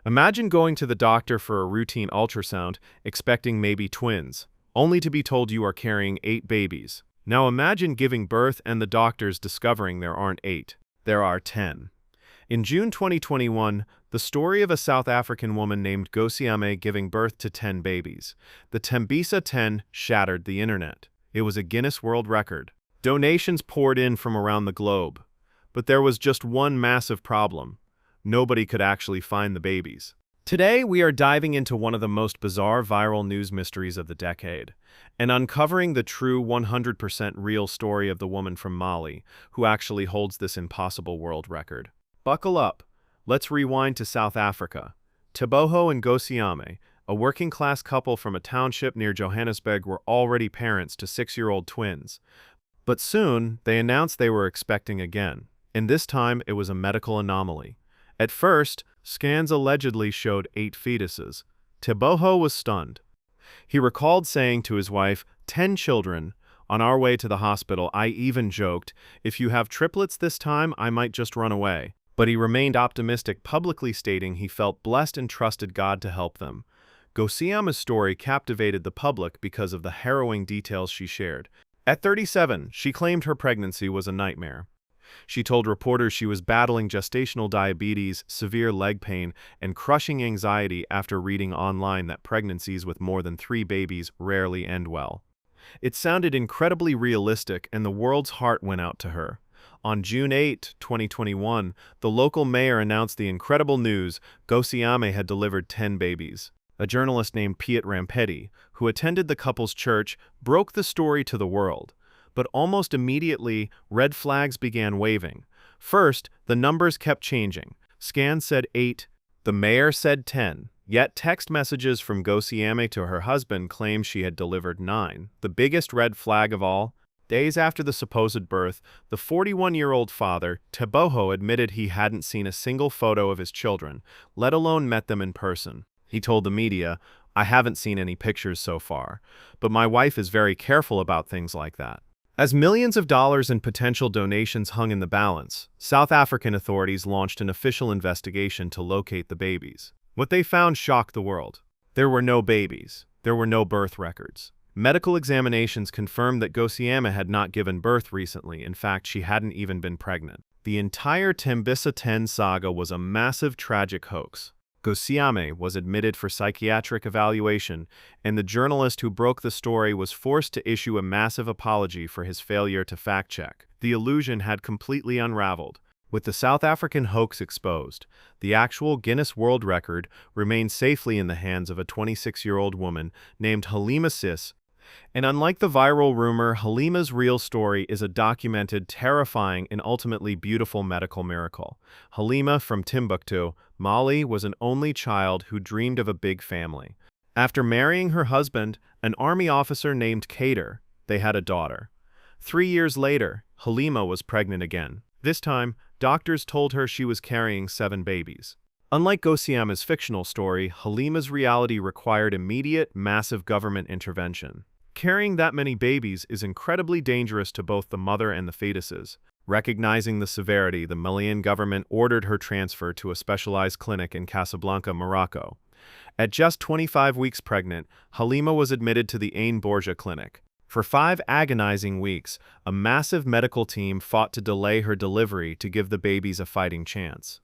Imagine going to the doctor for a routine ultrasound, expecting maybe twins, only to be told you are carrying 8 babies. Now imagine giving birth and the doctors discovering there aren't 8, there are 10. In June 2021, the story of a South African woman named Gosiame giving birth to 10 babies. The Tembisa 10 shattered the internet. It was a Guinness World Record. Donations poured in from around the globe. But there was just one massive problem. Nobody could actually find the babies. Today, we are diving into one of the most bizarre viral news mysteries of the decade, and uncovering the true 100% real story of the woman from Mali who actually holds this impossible world record. Buckle up. Let's rewind to South Africa. Teboho and Gosiame, a working-class couple from a township near Johannesburg, were already parents to 6-year-old twins. But soon, they announced they were expecting again, and this time it was a medical anomaly. At first, scans allegedly showed 8 fetuses. Teboho was stunned. He recalled saying to his wife, 10 children. On our way to the hospital, I even joked, if you have triplets this time, I might just run away. But he remained optimistic, publicly stating he felt blessed and trusted God to help them. Gosiame's story captivated the public because of the harrowing details she shared. At 37, she claimed her pregnancy was a nightmare. She told reporters she was battling gestational diabetes, severe leg pain, and crushing anxiety after reading online that pregnancies with more than 3 babies rarely end well. It sounded incredibly realistic, and the world's heart went out to her. On June 8, 2021, the local mayor announced the incredible news: Gosiame had delivered 10 babies. A journalist named Piet Rampetti, who attended the couple's church, broke the story to the world. But almost immediately, red flags began waving. First, the numbers kept changing. Scans said 8, the mayor said 10. Yet text messages from Gosiame to her husband claimed she had delivered 9. The biggest red flag of all: days after the supposed birth, the 41-year-old father, Teboho, admitted he hadn't seen a single photo of his children, let alone met them in person. He told the media, "I haven't seen any pictures so far, but my wife is very careful about things like that." As millions of dollars in potential donations hung in the balance, South African authorities launched an official investigation to locate the babies. What they found shocked the world. There were no babies. There were no birth records. Medical examinations confirmed that Gosiame had not given birth recently. In fact, she hadn't even been pregnant. The entire Tembisa 10 saga was a massive, tragic hoax. Gosiame was admitted for psychiatric evaluation, and the journalist who broke the story was forced to issue a massive apology for his failure to fact-check. The illusion had completely unraveled. With the South African hoax exposed, the actual Guinness World Record remained safely in the hands of a 26-year-old woman named Halima Sis. And unlike the viral rumor, Halima's real story is a documented, terrifying, and ultimately beautiful medical miracle. Halima, from Timbuktu, Mali, was an only child who dreamed of a big family. After marrying her husband, an army officer named Kader, they had a daughter. 3 years later, Halima was pregnant again. This time, doctors told her she was carrying 7 babies. Unlike Gosiame's fictional story, Halima's reality required immediate, massive government intervention. Carrying that many babies is incredibly dangerous to both the mother and the fetuses. Recognizing the severity, the Malian government ordered her transfer to a specialized clinic in Casablanca, Morocco. At just 25 weeks pregnant, Halima was admitted to the Ain Borja clinic. For 5 agonizing weeks, a massive medical team fought to delay her delivery to give the babies a fighting chance.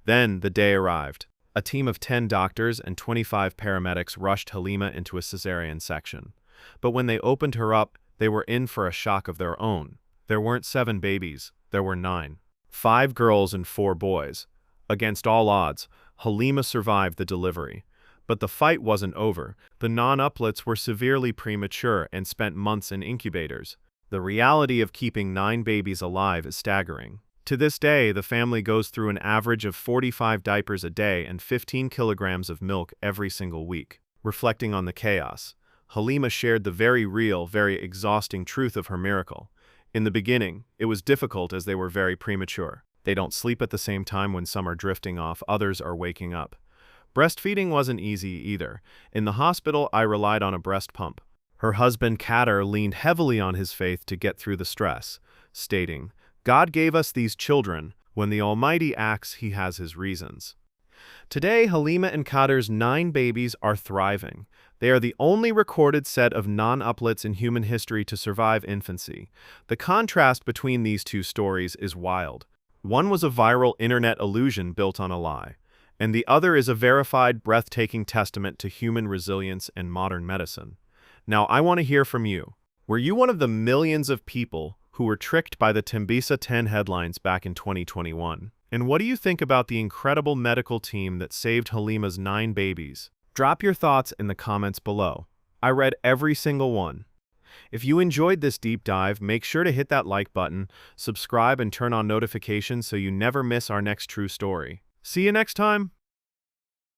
Then the day arrived. A team of 10 doctors and 25 paramedics rushed Halima into a cesarean section. But when they opened her up, they were in for a shock of their own. There weren't 7 babies, there were 9. 5 girls and 4 boys. Against all odds, Halima survived the delivery. But the fight wasn't over. The non-uplets were severely premature and spent months in incubators. The reality of keeping 9 babies alive is staggering. To this day, the family goes through an average of 45 diapers a day and 15 kilograms of milk every single week. Reflecting on the chaos, Halima shared the very real, very exhausting truth of her miracle. In the beginning, it was difficult as they were very premature. They don't sleep at the same time. When some are drifting off, others are waking up. Breastfeeding wasn't easy either. In the hospital, I relied on a breast pump. Her husband, Kader, leaned heavily on his faith to get through the stress, stating, "God gave us these children. When the Almighty acts, He has His reasons." Today, Halima and Kader's 9 babies are thriving. They are the only recorded set of non-uplets in human history to survive infancy. The contrast between these two stories is wild. One was a viral internet illusion built on a lie, and the other is a verified, breathtaking testament to human resilience and modern medicine. Now, I want to hear from you. Were you one of the millions of people who were tricked by the Tembisa 10 headlines back in 2021? And what do you think about the incredible medical team that saved Halima's 9 babies? Drop your thoughts in the comments below. I read every single one. If you enjoyed this deep dive, make sure to hit that like button, subscribe, and turn on notifications so you never miss our next true story. See you next time!